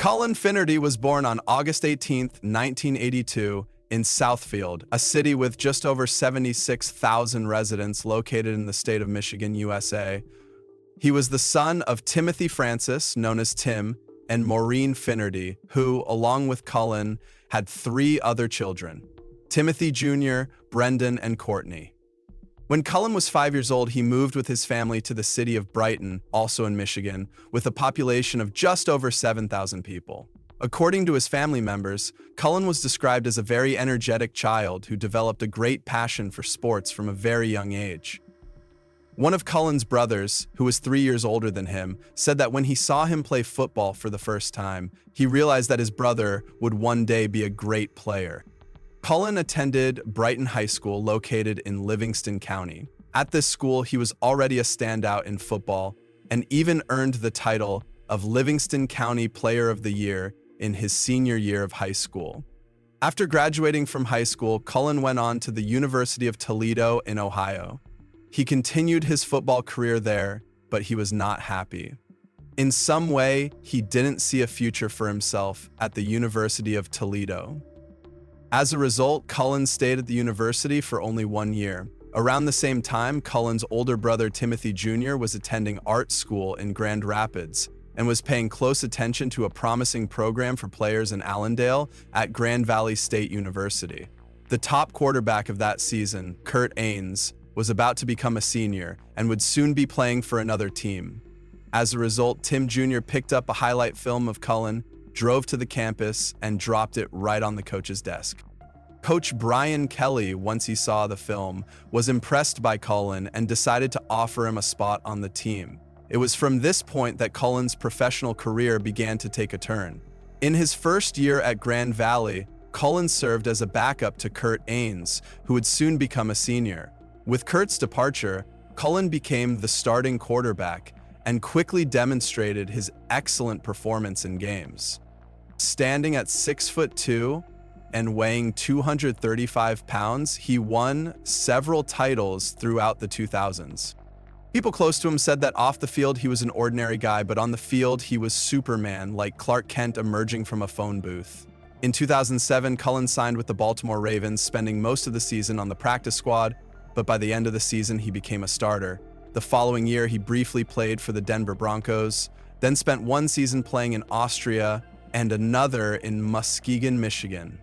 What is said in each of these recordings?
Cullen Finnerty was born on August 18, 1982, in Southfield, a city with just over 76,000 residents located in the state of Michigan, USA. He was the son of Timothy Francis, known as Tim, and Maureen Finnerty, who, along with Cullen, had three other children: Timothy Jr., Brendan, and Courtney. When Cullen was 5 years old, he moved with his family to the city of Brighton, also in Michigan, with a population of just over 7,000 people. According to his family members, Cullen was described as a very energetic child who developed a great passion for sports from a very young age. One of Cullen's brothers, who was 3 years older than him, said that when he saw him play football for the first time, he realized that his brother would one day be a great player. Cullen attended Brighton High School, located in Livingston County. At this school, he was already a standout in football and even earned the title of Livingston County Player of the Year in his senior year of high school. After graduating from high school, Cullen went on to the University of Toledo in Ohio. He continued his football career there, but he was not happy. In some way, he didn't see a future for himself at the University of Toledo. As a result, Cullen stayed at the university for only 1 year. Around the same time, Cullen's older brother Timothy Jr. was attending art school in Grand Rapids and was paying close attention to a promising program for players in Allendale at Grand Valley State University. The top quarterback of that season, Kurt Ains, was about to become a senior and would soon be playing for another team. As a result, Tim Jr. picked up a highlight film of Cullen, drove to the campus, and dropped it right on the coach's desk. Coach Brian Kelly, once he saw the film, was impressed by Cullen and decided to offer him a spot on the team. It was from this point that Cullen's professional career began to take a turn. In his first year at Grand Valley, Cullen served as a backup to Kurt Ains, who would soon become a senior. With Kurt's departure, Cullen became the starting quarterback and quickly demonstrated his excellent performance in games. Standing at 6'2" and weighing 235 pounds, he won several titles throughout the 2000s. People close to him said that off the field he was an ordinary guy, but on the field he was Superman, like Clark Kent emerging from a phone booth. In 2007, Cullen signed with the Baltimore Ravens, spending most of the season on the practice squad, but by the end of the season he became a starter. The following year, he briefly played for the Denver Broncos, then spent 1 season playing in Austria and another in Muskegon, Michigan.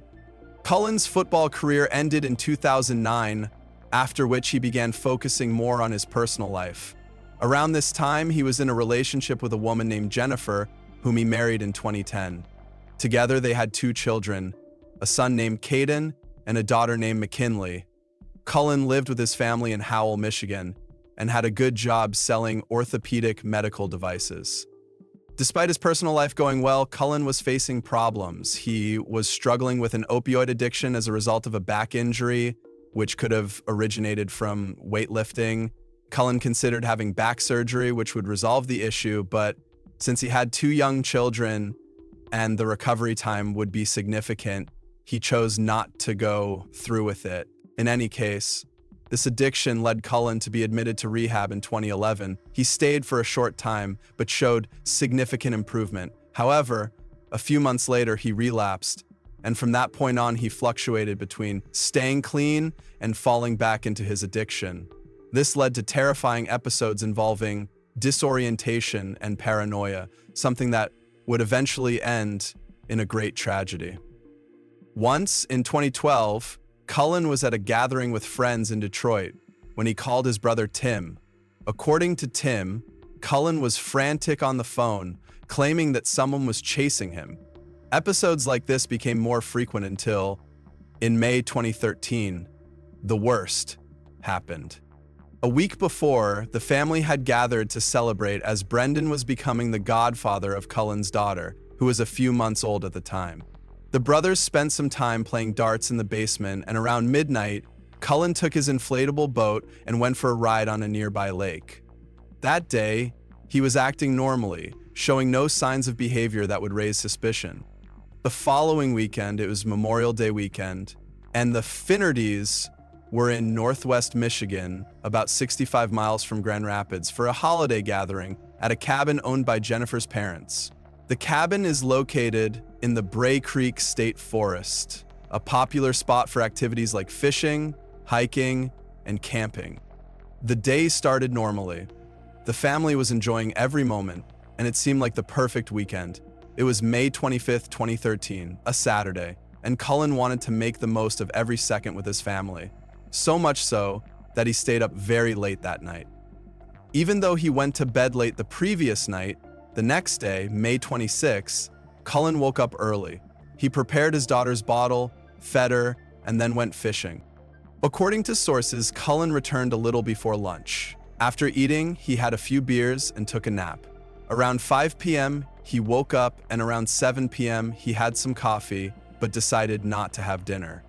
Cullen's football career ended in 2009, after which he began focusing more on his personal life. Around this time, he was in a relationship with a woman named Jennifer, whom he married in 2010. Together, they had 2 children, a son named Caden and a daughter named McKinley. Cullen lived with his family in Howell, Michigan, and had a good job selling orthopedic medical devices. Despite his personal life going well, Cullen was facing problems. He was struggling with an opioid addiction as a result of a back injury, which could have originated from weightlifting. Cullen considered having back surgery, which would resolve the issue, but since he had 2 young children and the recovery time would be significant, he chose not to go through with it. In any case, this addiction led Cullen to be admitted to rehab in 2011. He stayed for a short time, but showed significant improvement. However, a few months later, he relapsed, and from that point on, he fluctuated between staying clean and falling back into his addiction. This led to terrifying episodes involving disorientation and paranoia, something that would eventually end in a great tragedy. Once, in 2012, Cullen was at a gathering with friends in Detroit when he called his brother Tim. According to Tim, Cullen was frantic on the phone, claiming that someone was chasing him. Episodes like this became more frequent until, in May 2013, the worst happened. A week before, the family had gathered to celebrate as Brendan was becoming the godfather of Cullen's daughter, who was a few months old at the time. The brothers spent some time playing darts in the basement, and around midnight, Cullen took his inflatable boat and went for a ride on a nearby lake. That day, he was acting normally, showing no signs of behavior that would raise suspicion. The following weekend, it was Memorial Day weekend, and the Finnertys were in Northwest Michigan, about 65 miles from Grand Rapids, for a holiday gathering at a cabin owned by Jennifer's parents. The cabin is located in the Bray Creek State Forest, a popular spot for activities like fishing, hiking, and camping. The day started normally. The family was enjoying every moment, and it seemed like the perfect weekend. It was May 25th, 2013, a Saturday, and Cullen wanted to make the most of every second with his family. So much so that he stayed up very late that night. Even though he went to bed late the previous night, the next day, May 26, Cullen woke up early. He prepared his daughter's bottle, fed her, and then went fishing. According to sources, Cullen returned a little before lunch. After eating, he had a few beers and took a nap. Around 5 p.m., he woke up, and around 7 p.m., he had some coffee, but decided not to have dinner.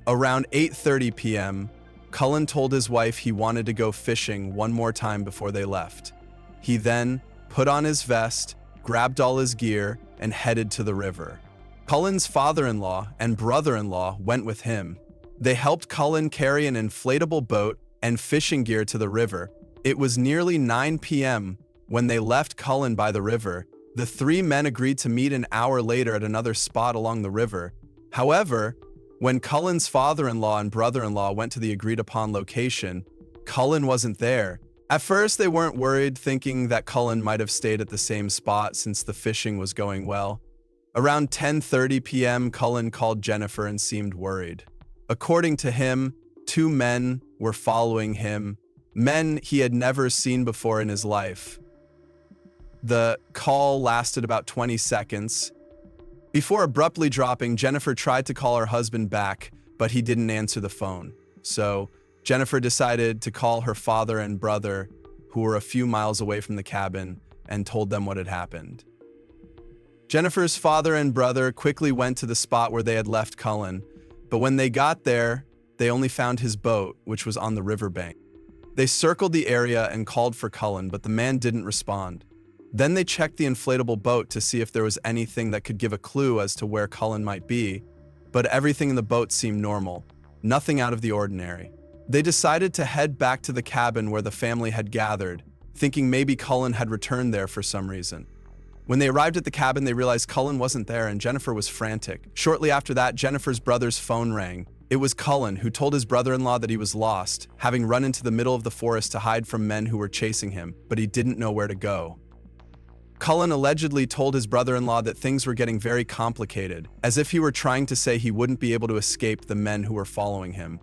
Around 8:30 p.m., Cullen told his wife he wanted to go fishing one more time before they left. He then put on his vest, grabbed all his gear, and headed to the river. Cullen's father-in-law and brother-in-law went with him. They helped Cullen carry an inflatable boat and fishing gear to the river. It was nearly 9 p.m. when they left Cullen by the river. The three men agreed to meet an hour later at another spot along the river. However, when Cullen's father-in-law and brother-in-law went to the agreed-upon location, Cullen wasn't there. At first, they weren't worried, thinking that Cullen might have stayed at the same spot since the fishing was going well. Around 10:30 p.m., Cullen called Jennifer and seemed worried. According to him, two men were following him, men he had never seen before in his life. The call lasted about 20 seconds. Before abruptly dropping, Jennifer tried to call her husband back, but he didn't answer the phone. So Jennifer decided to call her father and brother, who were a few miles away from the cabin, and told them what had happened. Jennifer's father and brother quickly went to the spot where they had left Cullen, but when they got there, they only found his boat, which was on the riverbank. They circled the area and called for Cullen, but the man didn't respond. Then they checked the inflatable boat to see if there was anything that could give a clue as to where Cullen might be, but everything in the boat seemed normal, nothing out of the ordinary. They decided to head back to the cabin where the family had gathered, thinking maybe Cullen had returned there for some reason. When they arrived at the cabin, they realized Cullen wasn't there and Jennifer was frantic. Shortly after that, Jennifer's brother's phone rang. It was Cullen, who told his brother-in-law that he was lost, having run into the middle of the forest to hide from men who were chasing him, but he didn't know where to go. Cullen allegedly told his brother-in-law that things were getting very complicated, as if he were trying to say he wouldn't be able to escape the men who were following him.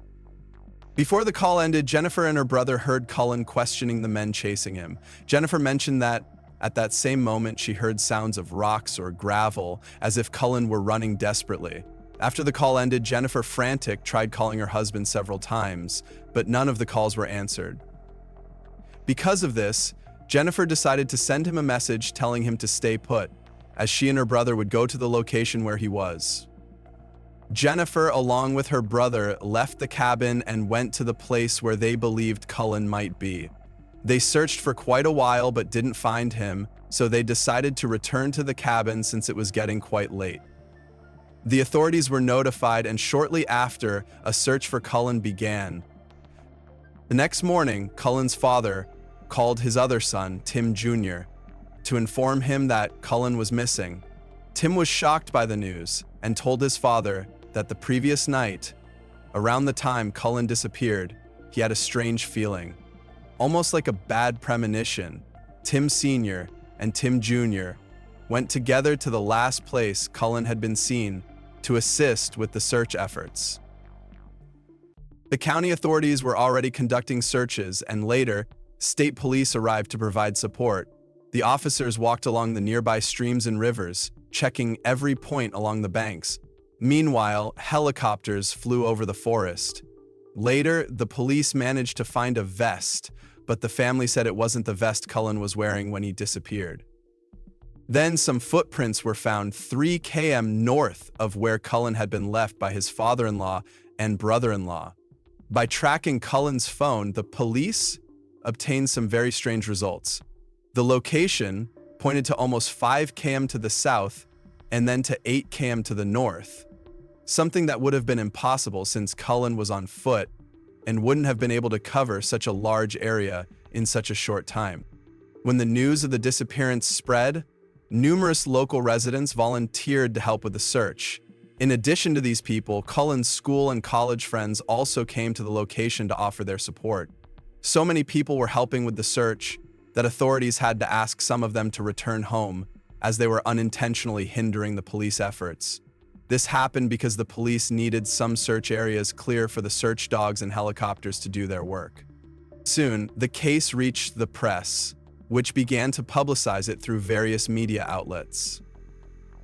Before the call ended, Jennifer and her brother heard Cullen questioning the men chasing him. Jennifer mentioned that at that same moment she heard sounds of rocks or gravel, as if Cullen were running desperately. After the call ended, Jennifer, frantic, tried calling her husband several times, but none of the calls were answered. Because of this, Jennifer decided to send him a message telling him to stay put, as she and her brother would go to the location where he was. Jennifer, along with her brother, left the cabin and went to the place where they believed Cullen might be. They searched for quite a while but didn't find him, so they decided to return to the cabin since it was getting quite late. The authorities were notified, and shortly after, a search for Cullen began. The next morning, Cullen's father called his other son, Tim Jr., to inform him that Cullen was missing. Tim was shocked by the news and told his father that the previous night, around the time Cullen disappeared, he had a strange feeling, almost like a bad premonition. Tim Sr. and Tim Jr. went together to the last place Cullen had been seen to assist with the search efforts. The county authorities were already conducting searches, and later, state police arrived to provide support. The officers walked along the nearby streams and rivers, checking every point along the banks. Meanwhile, helicopters flew over the forest. Later, the police managed to find a vest, but the family said it wasn't the vest Cullen was wearing when he disappeared. Then some footprints were found 3 km north of where Cullen had been left by his father-in-law and brother-in-law. By tracking Cullen's phone, the police obtained some very strange results. The location pointed to almost 5 km to the south and then to 8 km to the north, something that would have been impossible since Cullen was on foot and wouldn't have been able to cover such a large area in such a short time. When the news of the disappearance spread, Numerous local residents volunteered to help with the search. In addition to these people, Cullen's school and college friends also came to the location to offer their support. So many people were helping with the search that authorities had to ask some of them to return home, as they were unintentionally hindering the police efforts. This happened because the police needed some search areas clear for the search dogs and helicopters to do their work. Soon, the case reached the press, which began to publicize it through various media outlets.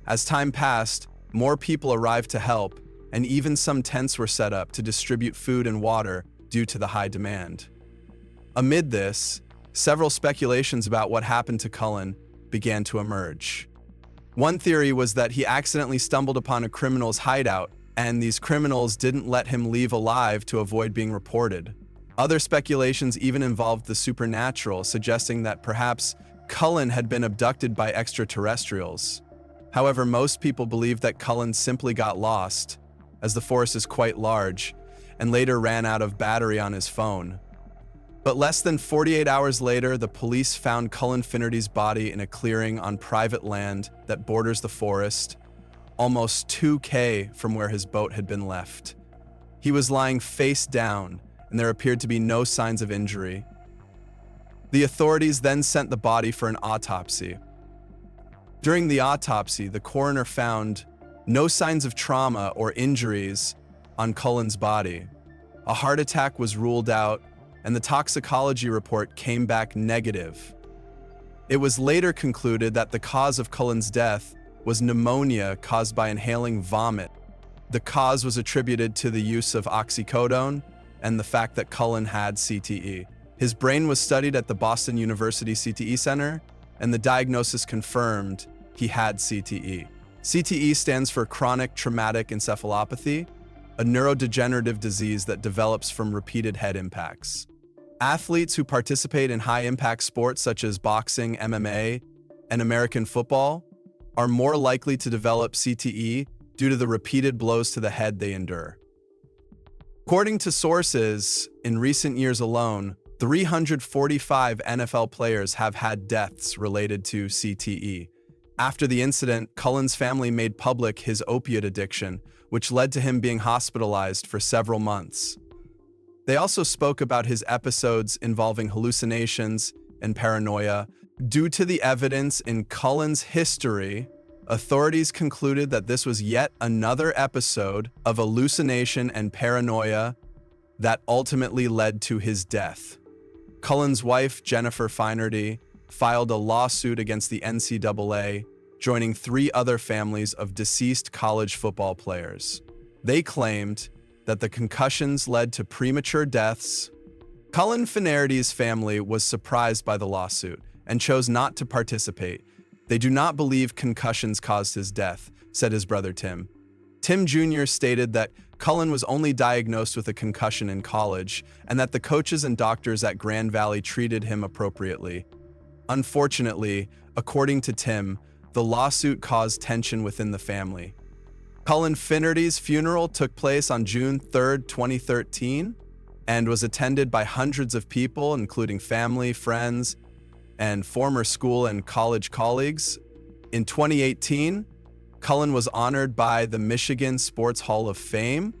As time passed, more people arrived to help, and even some tents were set up to distribute food and water due to the high demand. Amid this, several speculations about what happened to Cullen began to emerge. One theory was that he accidentally stumbled upon a criminal's hideout, and these criminals didn't let him leave alive to avoid being reported. Other speculations even involved the supernatural, suggesting that perhaps Cullen had been abducted by extraterrestrials. However, most people believe that Cullen simply got lost, as the forest is quite large, and later ran out of battery on his phone. But less than 48 hours later, the police found Cullen Finnerty's body in a clearing on private land that borders the forest, almost 2 km from where his boat had been left. He was lying face down, and there appeared to be no signs of injury. The authorities then sent the body for an autopsy. During the autopsy, the coroner found no signs of trauma or injuries on Cullen's body. A heart attack was ruled out, and the toxicology report came back negative. It was later concluded that the cause of Cullen's death was pneumonia caused by inhaling vomit. The cause was attributed to the use of oxycodone and the fact that Cullen had CTE. His brain was studied at the Boston University CTE Center, and the diagnosis confirmed he had CTE. CTE stands for chronic traumatic encephalopathy, a neurodegenerative disease that develops from repeated head impacts. Athletes who participate in high-impact sports such as boxing, MMA, and American football are more likely to develop CTE due to the repeated blows to the head they endure. According to sources, in recent years alone, 345 NFL players have had deaths related to CTE. After the incident, Cullen's family made public his opiate addiction, which led to him being hospitalized for several months. They also spoke about his episodes involving hallucinations and paranoia. Due to the evidence in Cullen's history, authorities concluded that this was yet another episode of hallucination and paranoia that ultimately led to his death. Cullen's wife, Jennifer Finnerty, filed a lawsuit against the NCAA, joining 3 other families of deceased college football players. They claimed that the concussions led to premature deaths. Cullen Finnerty's family was surprised by the lawsuit and chose not to participate. They do not believe concussions caused his death, said his brother Tim. Tim Jr. stated that Cullen was only diagnosed with a concussion in college and that the coaches and doctors at Grand Valley treated him appropriately. Unfortunately, according to Tim, the lawsuit caused tension within the family. Cullen Finnerty's funeral took place on June 3, 2013, and was attended by hundreds of people, including family, friends, and former school and college colleagues. In 2018, Cullen was honored by the Michigan Sports Hall of Fame